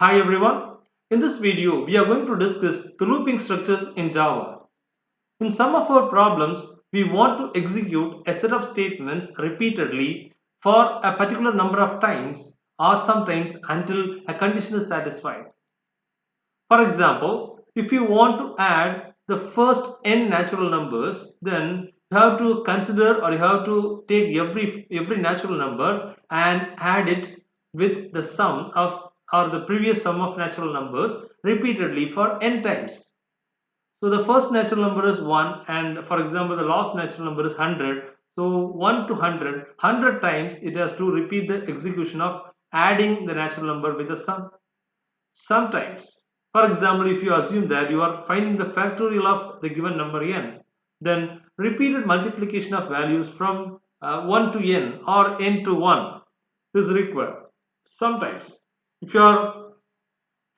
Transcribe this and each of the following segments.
Hi everyone. In this video, we are going to discuss the looping structures in Java. In some of our problems, we want to execute a set of statements repeatedly for a particular number of times or sometimes until a condition is satisfied. For example, if you want to add the first n natural numbers, then you have to consider or you have to take every natural number and add it with the sum of or the previous sum of natural numbers repeatedly for n times. So the first natural number is 1 and for example the last natural number is 100. So 1 to 100 times it has to repeat the execution of adding the natural number with the sum. Sometimes, for example, if you assume that you are finding the factorial of the given number n, then repeated multiplication of values from 1 to n or n to 1 is required. Sometimes, if you are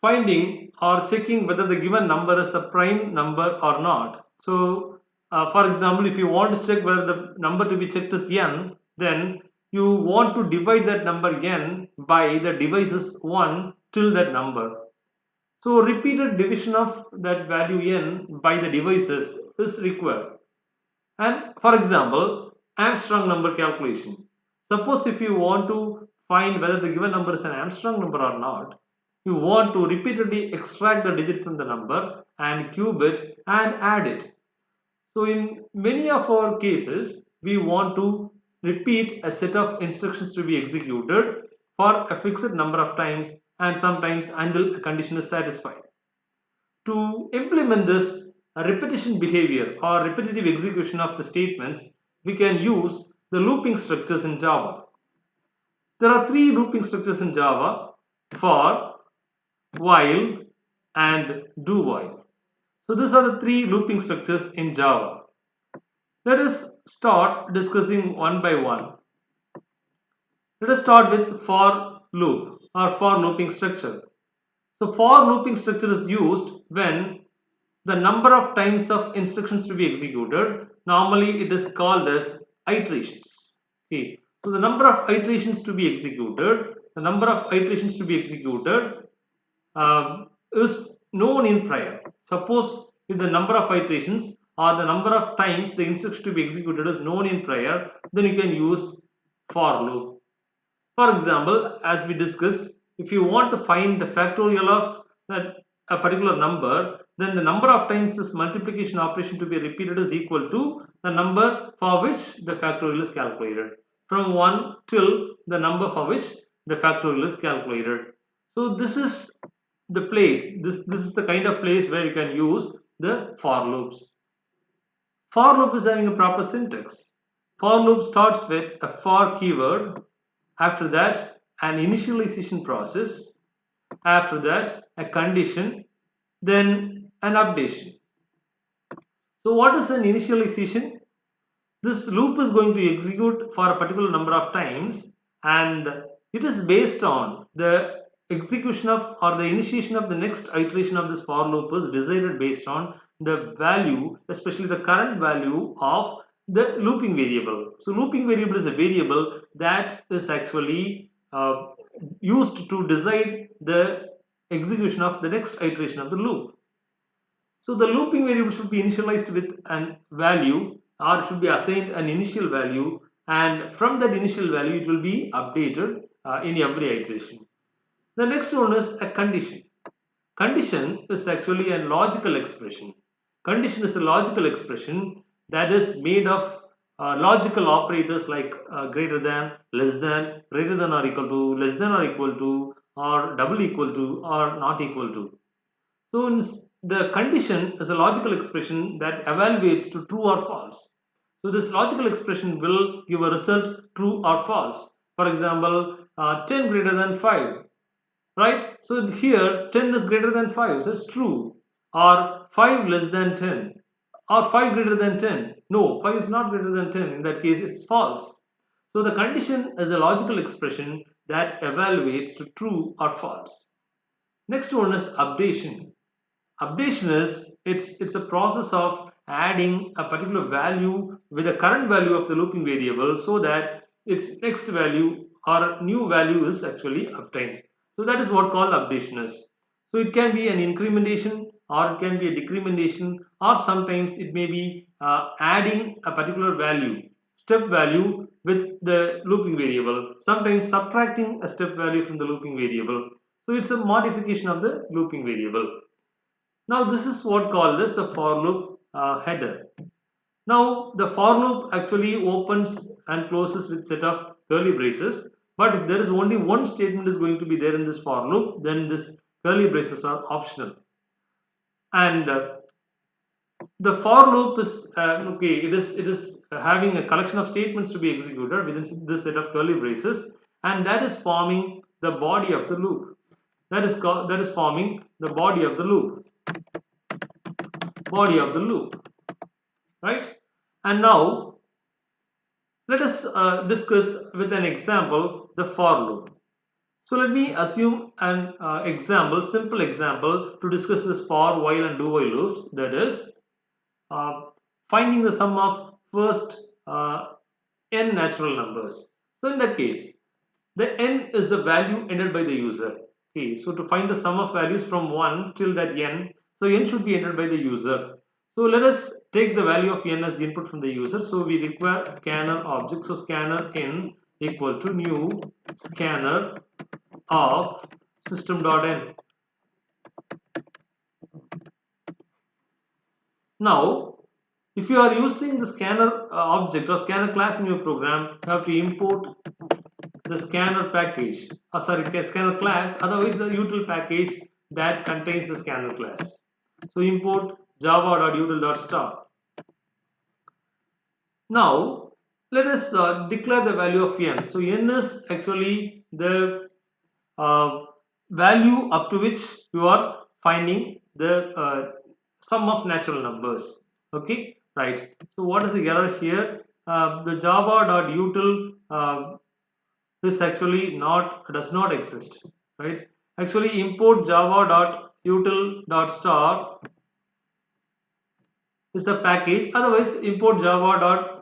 finding or checking whether the given number is a prime number or not. So, for example, if you want to check whether the number to be checked is n, then you want to divide that number n by the divisors 1 till that number. So repeated division of that value n by the divisors is required. And for example, Armstrong number calculation. Suppose if you want to find whether the given number is an Armstrong number or not, you want to repeatedly extract the digit from the number and cube it and add it. So in many of our cases, we want to repeat a set of instructions to be executed for a fixed number of times and sometimes until a condition is satisfied. To implement this repetition behavior or repetitive execution of the statements, we can use the looping structures in Java. There are three looping structures in Java: for, while, and do while. So these are the three looping structures in Java. Let us start discussing one by one. Let us start with for loop or for looping structure. So for looping structure is used when the number of times of instructions to be executed, normally it is called as iterations. Okay. So the number of iterations to be executed, is known in prior. Suppose if the number of iterations or the number of times the instruction to be executed is known in prior, then you can use for loop. For example, as we discussed, if you want to find the factorial of a particular number, then the number of times this multiplication operation to be repeated is equal to the number for which the factorial is calculated, from 1 till the number for which the factorial is calculated. So this is the place, this is the kind of place where you can use the for loops. For loop is having a proper syntax. For loop starts with a for keyword, after that an initialization process, after that a condition, then an updation. So what is an initialization? This loop is going to execute for a particular number of times and it is based on the execution of or the initiation of the next iteration of this for loop is decided based on the value, especially the current value of the looping variable. So looping variable is a variable that is actually used to decide the execution of the next iteration of the loop. So the looping variable should be initialized with an value or it should be assigned an initial value, and from that initial value it will be updated in every iteration. The next one is a condition. Condition is actually a logical expression. Condition is a logical expression that is made of logical operators like greater than, less than, greater than or equal to, less than or equal to, or double equal to, or not equal to. So the condition is a logical expression that evaluates to true or false. So this logical expression will give a result true or false. For example, 10 greater than 5, right? So here 10 is greater than 5, so it's true. Or 5 less than 10, or 5 greater than 10. No, 5 is not greater than 10. In that case, it's false. So the condition is a logical expression that evaluates to true or false. Next one is updation. Updation is it's a process of adding a particular value with the current value of the looping variable so that its next value or new value is actually obtained. So that is what called updation is. So it can be an incrementation or it can be a decrementation, or sometimes it may be adding a particular value, step value with the looping variable, sometimes subtracting a step value from the looping variable. So it's a modification of the looping variable. Now this is what called as the for loop header. Now the for loop actually opens and closes with set of curly braces, but if there is only one statement is going to be there in this for loop, then this curly braces are optional. And the for loop is okay, it is having a collection of statements to be executed within this set of curly braces, and that is forming the body of the loop. That is forming the body of the loop. Body of the loop, right? And now let us discuss with an example the for loop. So let me assume an simple example to discuss this for, while and do while loops. That is uh, finding the sum of first n natural numbers. So in that case, the n is the value entered by the user. Okay, so to find the sum of values from 1 till that n, so n should be entered by the user. So let us take the value of n as the input from the user. So we require scanner object. So scanner n equal to new scanner of system.n. Now, if you are using the scanner object or scanner class in your program, you have to import the scanner package, scanner class, otherwise the util package that contains the scanner class. So import java.util.star. Now, let us declare the value of n. So n is actually the value up to which you are finding the sum of natural numbers. Okay, right. So what is the error here? The java.util is actually does not exist, right? Actually import java.util.star is the package, otherwise import java.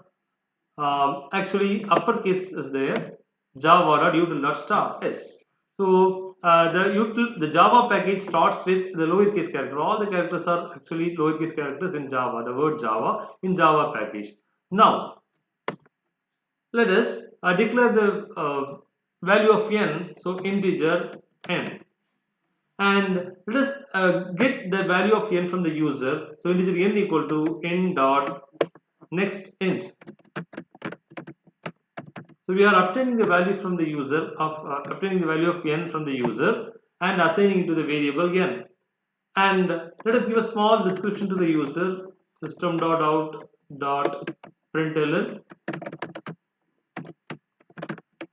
Actually uppercase is there, java.util.star. Yes. So the Java package starts with the lowercase character. All the characters are actually lowercase characters in Java. The word Java in Java package. Now let us declare the value of n. So integer n, and let us get the value of n from the user. So integer n equal to n dot next int. So we are obtaining the value from the user of obtaining the value of n from the user and assigning it to the variable n. And let us give a small description to the user: system.out.println,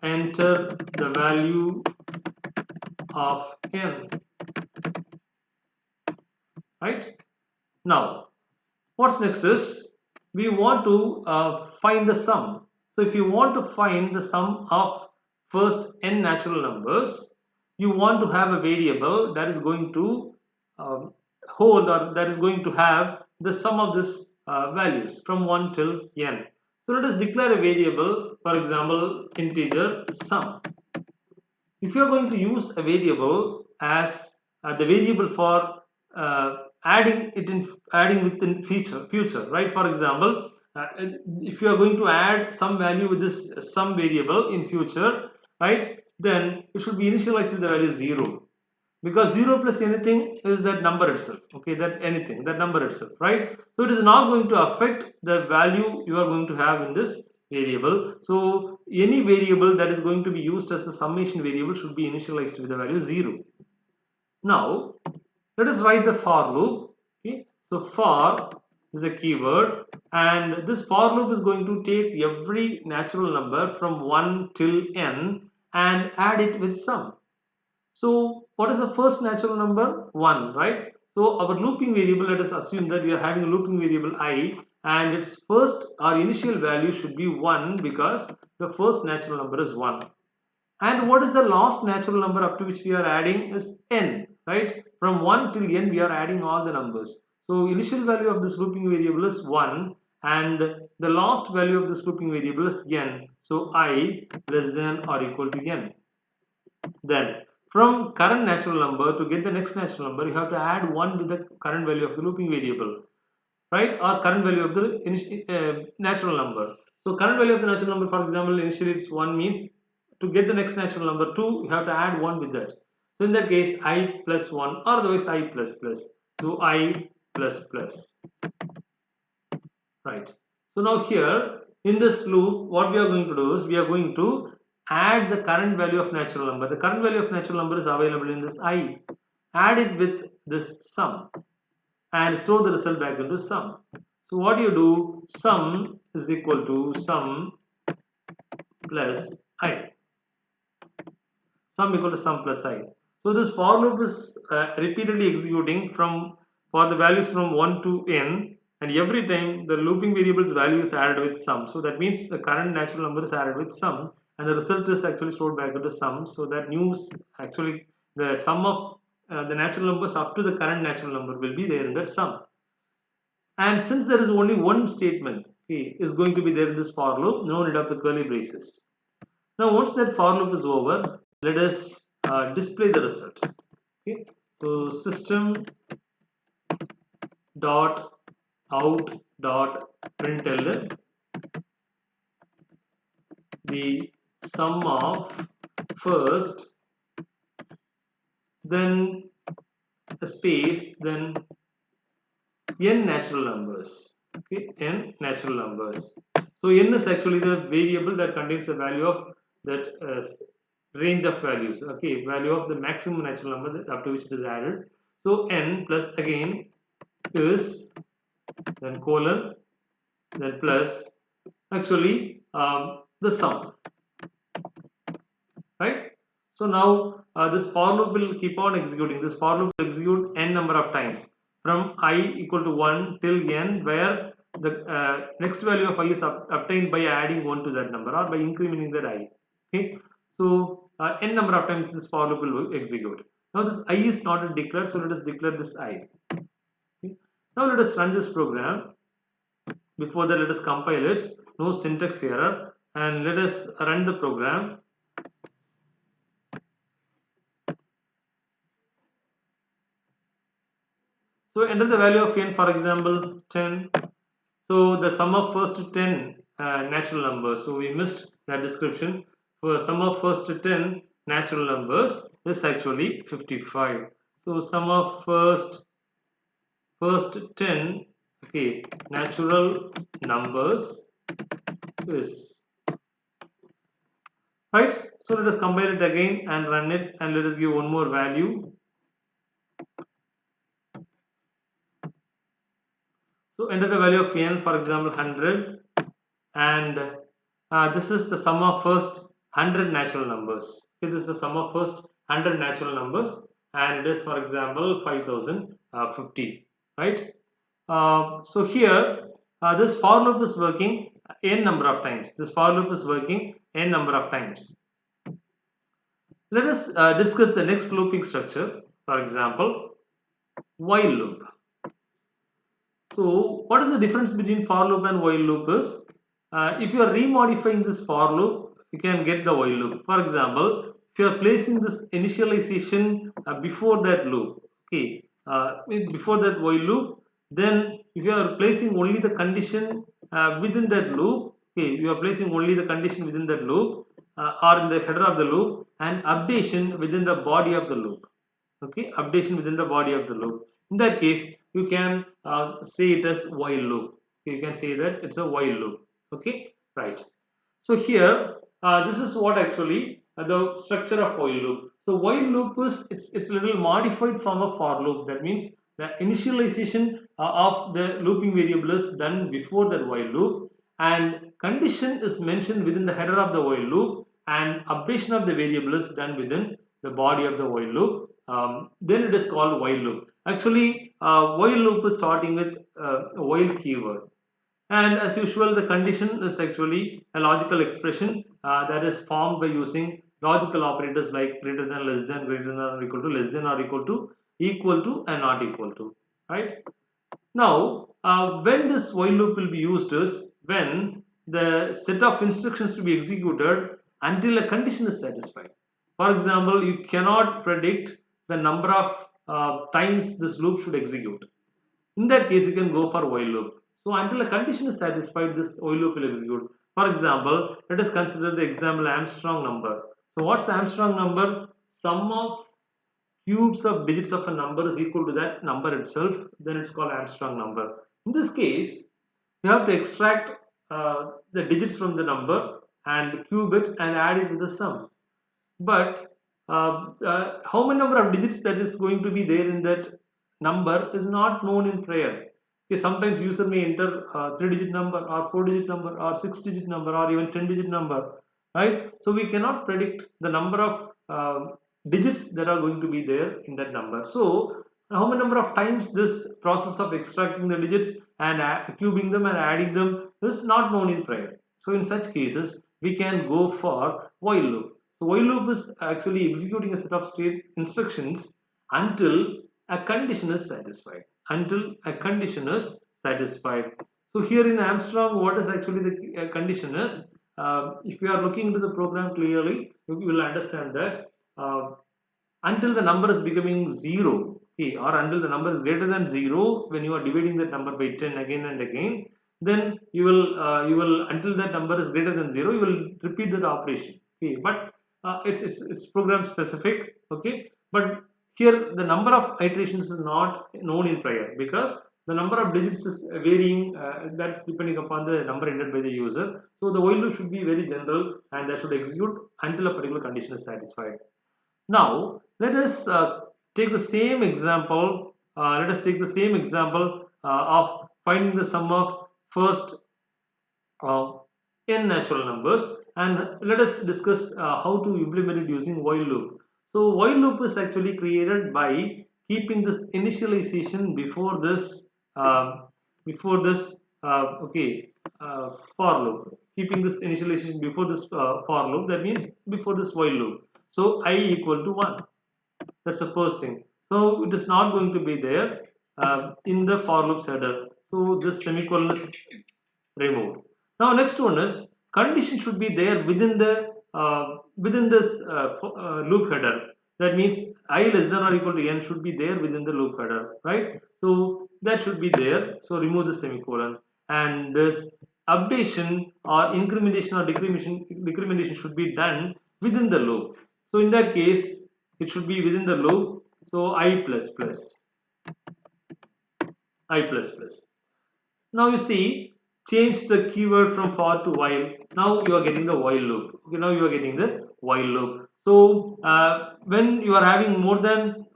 enter the value of n. Right? Now, what's next is we want to find the sum. So if you want to find the sum of first n natural numbers, you want to have a variable that is going to hold, or that is going to have the sum of this values from 1 till n. So let us declare a variable, for example integer sum. If you are going to use a variable as the variable for adding within future, right? For example, if you are going to add some value with this sum variable in future, right, then it should be initialized with the value 0, because 0 plus anything is that number itself. Okay, that anything, that number itself, right? So it is not going to affect the value you are going to have in this variable. So any variable that is going to be used as a summation variable should be initialized with the value 0. Now let us write the for loop. Okay, so for is a keyword, and this for loop is going to take every natural number from 1 till n and add it with sum. So what is the first natural number? 1, right? So our looping variable, let us assume that we are having a looping variable I, and its first or initial value should be 1, because the first natural number is 1. And what is the last natural number up to which we are adding is n, right? From 1 till n we are adding all the numbers. So initial value of this looping variable is 1, and the last value of this looping variable is n. So I less than or equal to n. Then from current natural number to get the next natural number, you have to add 1 with the current value of the looping variable, right? Or current value of the natural number. So current value of the natural number, for example, initially it's 1, means to get the next natural number 2, you have to add 1 with that. So in that case, I plus 1, or otherwise I plus plus. So I plus plus, right? So now here in this loop, what we are going to do is we are going to add the current value of natural number. The current value of natural number is available in this I. Add it with this sum and store the result back into sum. So what do you do? Sum is equal to sum plus I. Sum equal to sum plus I. So this for loop is repeatedly executing for the values from 1 to n, and every time the looping variable's value is added with sum. So that means the current natural number is added with sum, and the result is actually stored back into sum. So that actually the sum of the natural numbers up to the current natural number will be there in that sum. And since there is only one statement, okay, is going to be there in this for loop, no need of the curly braces. Now once that for loop is over, let us display the result. Okay, so system dot out dot println the sum of first, then a space, then n natural numbers. Okay, n natural numbers. So n is actually the variable that contains the value of that range of values. Okay, value of the maximum natural number that up to which it is added. So n plus again is, then colon, then plus actually the sum, right? So now this for loop will keep on executing. This for loop will execute n number of times from I equal to 1 till n, where the next value of I is obtained by adding 1 to that number or by incrementing that I. Okay, so n number of times this for loop will execute. Now this I is not declared, so let us declare this I. Okay. Now let us run this program. Before that, let us compile it. No syntax error, and let us run the program. So enter the value of n, for example 10. So the sum of first 10 natural numbers. So we missed that description. For sum of first 10 natural numbers is actually 55. So sum of first 10, okay, natural numbers is, right. So let us compile it again and run it, and let us give one more value. So enter the value of n, for example 100, and this is the sum of first 100 natural numbers. Okay, this is the sum of first 100 natural numbers, and it is, for example, 5050, right? So here this for loop is working n number of times. This for loop is working n number of times. Let us discuss the next looping structure. For example, while loop. So what is the difference between for loop and while loop is, if you are remodifying this for loop, you can get the while loop. For example, if you are placing this initialization before that loop, okay, before that while loop, then if you are placing only the condition within that loop, okay, you are placing only the condition within that loop or in the header of the loop, and updation within the body of the loop. Okay, updation within the body of the loop. In that case, you can say it as while loop. You can say that it's a while loop. Okay, right. So here this is what actually the structure of while loop. So while loop is, it's a little modified from a for loop. That means the initialization of the looping variable is done before that while loop, and condition is mentioned within the header of the while loop, and updation of the variable is done within the body of the while loop. Then it is called while loop. Actually, while loop is starting with a while keyword, and as usual the condition is actually a logical expression that is formed by using logical operators like greater than, less than, greater than or equal to, less than or equal to and not equal to, right? Now when this while loop will be used is when the set of instructions to be executed until a condition is satisfied. For example, you cannot predict the number of times this loop should execute. In that case, you can go for while loop. So until a condition is satisfied, this while loop will execute. For example, let us consider the example Armstrong number. So what's Armstrong number? Sum of cubes of digits of a number is equal to that number itself. Then it's called Armstrong number. In this case, you have to extract the digits from the number and cube it and add it with the sum. But how many number of digits that is going to be there in that number is not known in prior. Okay, sometimes user may enter 3-digit number or 4-digit number or 6-digit number or even 10-digit number, right? So we cannot predict the number of digits that are going to be there in that number. So how many number of times this process of extracting the digits and cubing them and adding them is not known in prior. So in such cases, we can go for while loop. So while loop is actually executing a set of state instructions until a condition is satisfied. Until a condition is satisfied. So here in Armstrong, what is actually the condition is, if you are looking into the program clearly, you will understand that until the number is becoming 0, okay, or until the number is greater than 0, when you are dividing that number by 10 again and again, then you will until that number is greater than 0, you will repeat that operation. Okay, but it's program specific. Okay, but here the number of iterations is not known in prior because the number of digits is varying, that's depending upon the number entered by the user. So the while loop should be very general and that should execute until a particular condition is satisfied. Now let us take the same example. Let us take the same example of finding the sum of first uh, n natural numbers, and let us discuss how to implement it using while loop. So while loop is actually created by keeping this initialization before this okay, for loop, keeping this initialization before this for loop, that means before this while loop. So I equal to 1, that's the first thing. So it is not going to be there in the for loops header. So this semicolon is removed. Now next one is condition should be there within this loop header. That means I less than or equal to n should be there within the loop header, right? So that should be there. So remove the semicolon, and this updation or incrementation or decrementation should be done within the loop. So in that case, it should be within the loop. So I plus plus, I plus plus. Now you see, change the keyword from for to while. Now you are getting the while loop. Okay, now you are getting the while loop. So when you are having more than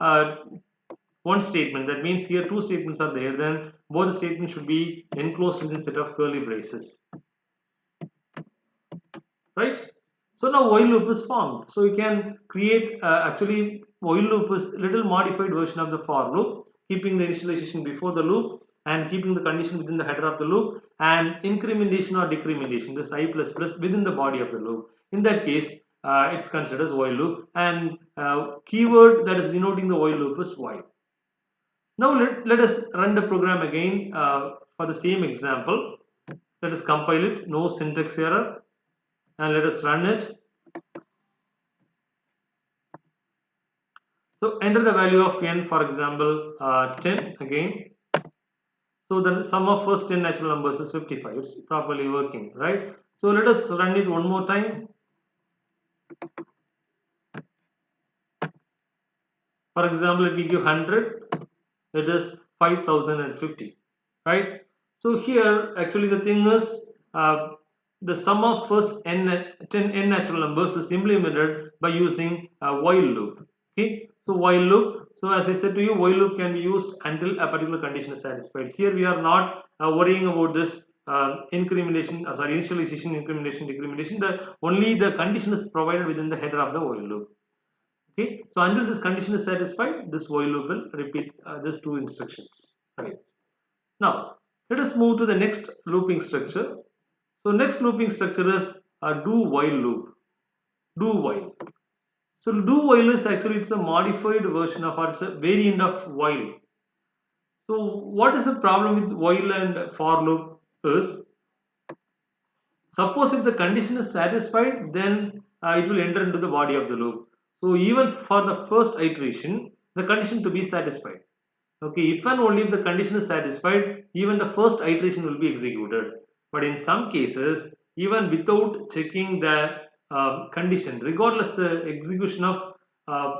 one statement, that means here two statements are there, then both the statements should be enclosed within set of curly braces, right? So now while loop is formed. So you can create actually while loop is little modified version of the for loop, keeping the initialization before the loop and keeping the condition within the header of the loop, and incrementation or decrementation, this I plus plus within the body of the loop. In that case, it's considered as while loop, and keyword that is denoting the while loop is while. Now let us run the program again for the same example. Let us compile it, no syntax error, and let us run it. So enter the value of n, for example 10 again. So the sum of first 10 natural numbers is 55. It's properly working, right? So let us run it one more time. For example, if we give 100, it is 5050, right? So here actually the thing is the sum of first 10 n natural numbers is implemented by using a while loop. Okay, so while loop. So as I said to you, while loop can be used until a particular condition is satisfied. Here we are not worrying about this incrementation, sorry, initialization, incrementation, decrementation. The only the condition is provided within the header of the while loop. Okay, so until this condition is satisfied, this while loop will repeat these two instructions. Right. Now let us move to the next looping structure. So next looping structure is a do while loop. Do while. So do while is actually it's a modified version of, or it's a variant of while. So what is the problem with while and for loop is, suppose if the condition is satisfied, then it will enter into the body of the loop. So even for the first iteration, the condition to be satisfied. Okay, if and only if the condition is satisfied, even the first iteration will be executed. But in some cases, even without checking the condition, regardless the execution of uh,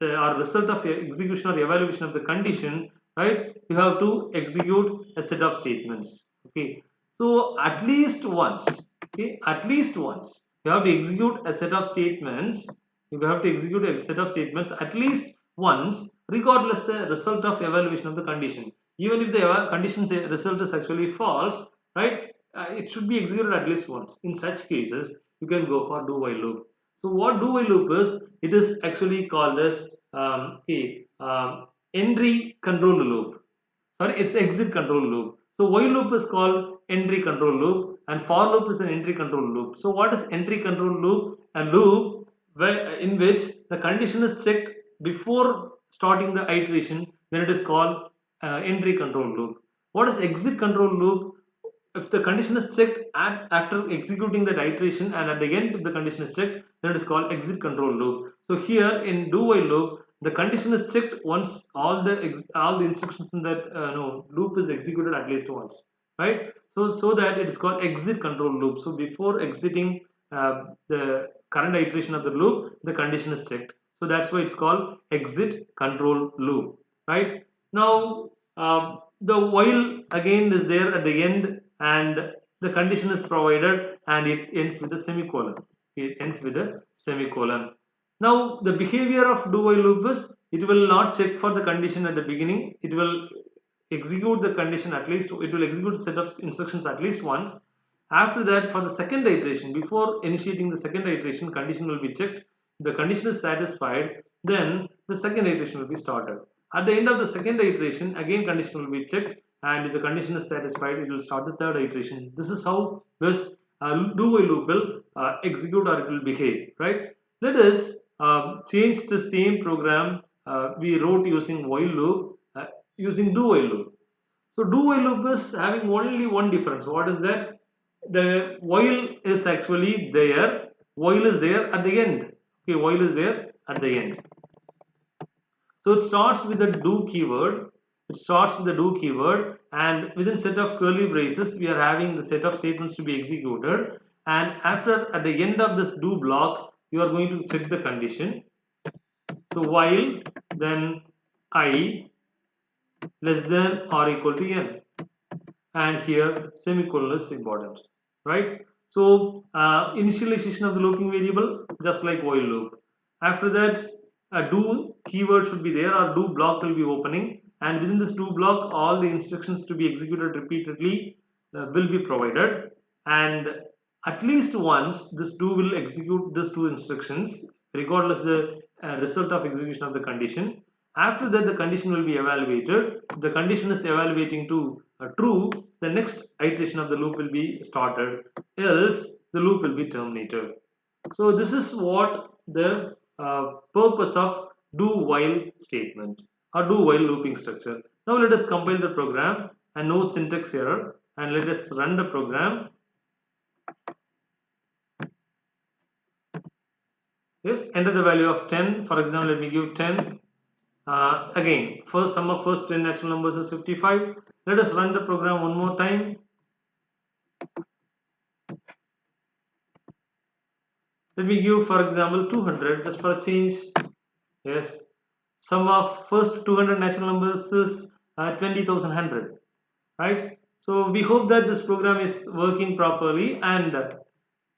the or result of execution or evaluation of the condition, right? You have to execute a set of statements. Okay, so at least once, okay, at least once you have to execute a set of statements. You have to execute a set of statements at least once, regardless the result of evaluation of the condition. Even if the condition result is actually false, right? It should be executed at least once. In such cases, you can go for do while loop. So what do while loop is? It is actually called as entry control loop. Sorry, it's exit control loop. So while loop is called entry control loop, and for loop is an entry control loop. So what is entry control loop? A loop in which the condition is checked before starting the iteration, then it is called entry control loop. What is exit control loop? If the condition is checked after executing that iteration, and at the end if the condition is checked, then it is called exit control loop. So here in do while loop, the condition is checked once all the instructions in that no, loop is executed at least once, right? So that it is called exit control loop. So before exiting the current iteration of the loop, the condition is checked. So that's why it's called exit control loop, right? Now the while again is there at the end, and the condition is provided, and it ends with a semicolon. It ends with a semicolon. Now the behavior of do while loop is, it will not check for the condition at the beginning. It will execute the condition at least, it will execute the set of instructions at least once. After that, for the second iteration, before initiating the second iteration, condition will be checked. If the condition is satisfied, then the second iteration will be started. At the end of the second iteration, again condition will be checked, and if the condition is satisfied, it will start the third iteration. This is how this do while loop will execute, or it will behave, right? Let us change the same program we wrote using while loop using do while loop. So do while loop is having only one difference. What is that? The while is actually there. While is there at the end. Okay, while is there at the end. So it starts with the do keyword. It starts with the do keyword, and within set of curly braces, we are having the set of statements to be executed. And after, at the end of this do block, you are going to check the condition. So while then I less than or equal to n, and here semicolon is important, right? So initialization of the looping variable, just like while loop. After that, a do keyword should be there, or do block will be opening, and within this do block, all the instructions to be executed repeatedly will be provided, and at least once this do will execute these two instructions, regardless the result of execution of the condition. After that, the condition will be evaluated. The condition is evaluating to true, the next iteration of the loop will be started, else the loop will be terminated. So this is what the purpose of do while statement, or do while looping structure. Now let us compile the program, and no syntax error, and let us run the program. Yes, enter the value of 10. For example, let me give 10. Again, first sum of first 10 natural numbers is 55. Let us run the program one more time. Let me give, for example, 200, just for a change. Yes, sum of first 200 natural numbers is 20,100, right? So we hope that this program is working properly, and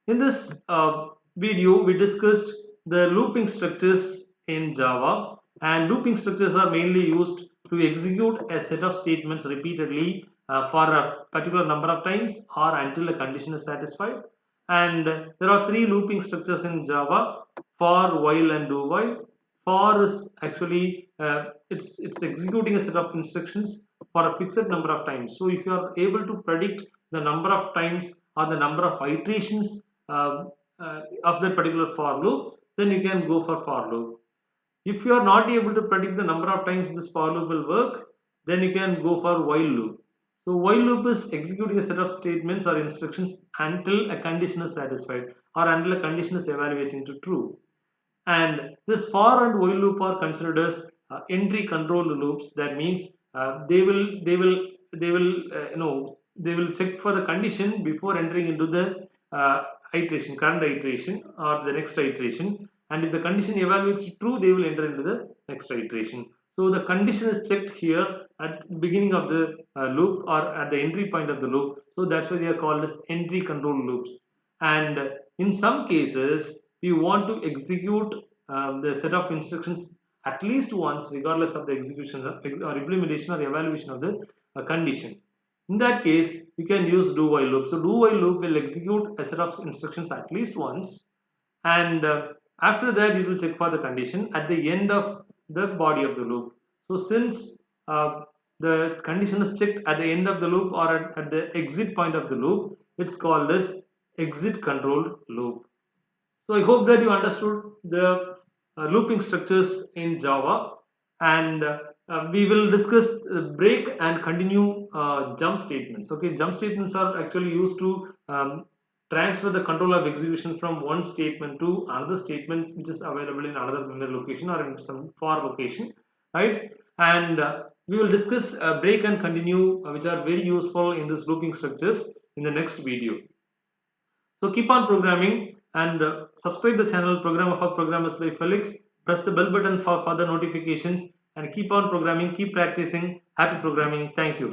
in this video we discussed the looping structures in Java, and looping structures are mainly used to execute a set of statements repeatedly for a particular number of times, or until a condition is satisfied. And there are three looping structures in Java: for, while, and do while. For is actually it's executing a set of instructions for a fixed number of times. So if you are able to predict the number of times or the number of iterations of that particular for loop, then you can go for loop. If you are not able to predict the number of times this for loop will work, then you can go for while loop. So while loop is executing a set of statements or instructions until a condition is satisfied, or until a condition is evaluating to true. And this for and while loop are considered as entry control loops. That means they will check for the condition before entering into the uh, current iteration or the next iteration, and if the condition evaluates true, they will enter into the next iteration. So the condition is checked here at beginning of the loop or at the entry point of the loop. So that's why they are called as entry control loops. And in some cases, we want to execute the set of instructions at least once, regardless of the execution or implementation or evaluation of the condition. In that case, we can use do while loop. So do while loop will execute a set of instructions at least once, and after that it will check for the condition at the end of the body of the loop. So since the condition is checked at the end of the loop or at the exit point of the loop, it's called as exit control loop. So I hope that you understood the looping structures in Java, and we will discuss break and continue jump statements. Okay, jump statements are actually used to transfer the control of execution from one statement to another statement which is available in another memory location or in some far location, right? And we will discuss break and continue, which are very useful in this looping structures, in the next video. So keep on programming, and subscribe the channel Program of Programmers by Felix. Press the bell button for further notifications, and keep on programming, keep practicing. Happy programming. Thank you.